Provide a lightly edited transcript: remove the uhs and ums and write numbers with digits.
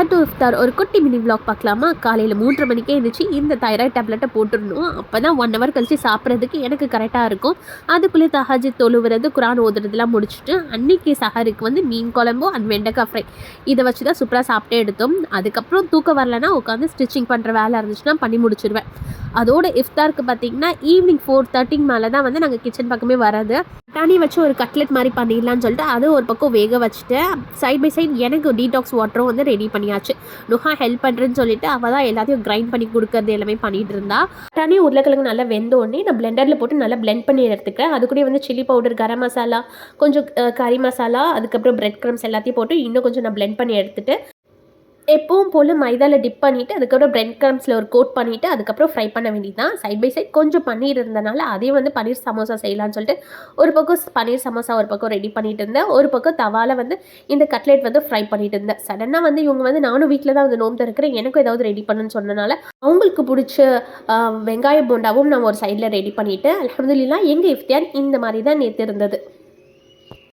சஹர் to இஃப்தார் ஒரு குட்டி mini vlog பார்க்கலாமா? காலையில் 3:30 மணிக்கே எழுந்திரிச்சு இந்த தைராய்டு டேப்லெட்டை போட்டுடணும். அப்போ தான் 1 ஹவர் கழிச்சு சாப்பிட்றதுக்கு எனக்கு கரெக்டாக இருக்கும். அதுக்குள்ளே தஹஜ்ஜுத் தொழுவுறது, குரான் ஓதுறதுலாம் முடிச்சுட்டு அன்னைக்கு சஹருக்கு வந்து மீன் குழம்பு அண்ட் வெண்டைக்காய் ஃப்ரை இதை வச்சு தான் சூப்பராக சாப்பிட்டே எடுத்தோம். அதுக்கப்புறம் தூக்கம் வரலன்னா உட்காந்து ஸ்டிச்சிங் பண்ணுற வேலை இருந்துச்சுன்னா பண்ணி முடிச்சிடுவேன். அதோட இஃப்தாருக்கு பார்த்தீங்கன்னா ஈவினிங் 4:30 மேலே தான் வந்து நாங்கள் கிச்சன் பக்கமே வராது. தண்ணி வச்சு ஒரு கட்லெட் மாதிரி பண்ணிடலான்னு சொல்லிட்டு அது ஒரு பக்கம் வேக வச்சுட்டு சைட் பை சைட் எனக்கு டீடாக்ஸ் வாட்டரும் வந்து ரெடி பண்ணியாச்சு. நுஹா ஹெல்ப் பண்ணுறேன்னு சொல்லிட்டு அவள் தான் எல்லாத்தையும் கிரைண்ட் பண்ணி கொடுக்கறது எல்லாமே பண்ணிகிட்டு இருந்தா. தனி உருளைக்கிழங்கு நல்லா வெந்தோடனே நான் பிளெண்டரில் போட்டு நல்லா பிளெண்ட் பண்ணி எடுத்துக்கிறேன். அது கூட வந்து சில்லி பவுடர், கரம் மசாலா, கொஞ்சம் கறி மசாலா, அதுக்கப்புறம் பிரெட் க்ரம்ஸ் எல்லாத்தையும் போட்டு இன்னும் கொஞ்சம் நான் பிளெண்ட் பண்ணி எடுத்துகிட்டு எப்பவும் போல் மைதாவில் டிப் பண்ணிவிட்டு அதுக்கப்புறம் பிரெட் க்ரம்ஸில் ஒரு கோட் பண்ணிவிட்டு அதுக்கப்புறம் ஃப்ரை பண்ண வேண்டியது தான். சைட் பை சைட் கொஞ்சம் பன்னீர் இருந்தனால அதே வந்து பன்னீர் சமோசா செய்யலான்னு சொல்லிட்டு ஒரு பக்கம் பன்னீர் சமோசா ஒரு பக்கம் ரெடி பண்ணிட்டு இருந்தேன். ஒரு பக்கம் தவாவில் வந்து இந்த கட்லெட் வந்து ஃப்ரை பண்ணிட்டு இருந்தேன். சடனாக வந்து இவங்க வந்து நானும் வீட்டில் தான் வந்து நோம்பு இருக்கிறேன், எனக்கும் ஏதாவது ரெடி பண்ணுன்னு சொன்னனால அவங்களுக்கு பிடிச்ச வெங்காய போண்டாவும் நான் ஒரு சைடில் ரெடி பண்ணிவிட்டு அல்ஹம்துலில்லாஹ் எங்கள் இஃப்தியார் இந்த மாதிரி தான் நேற்று இருந்தது.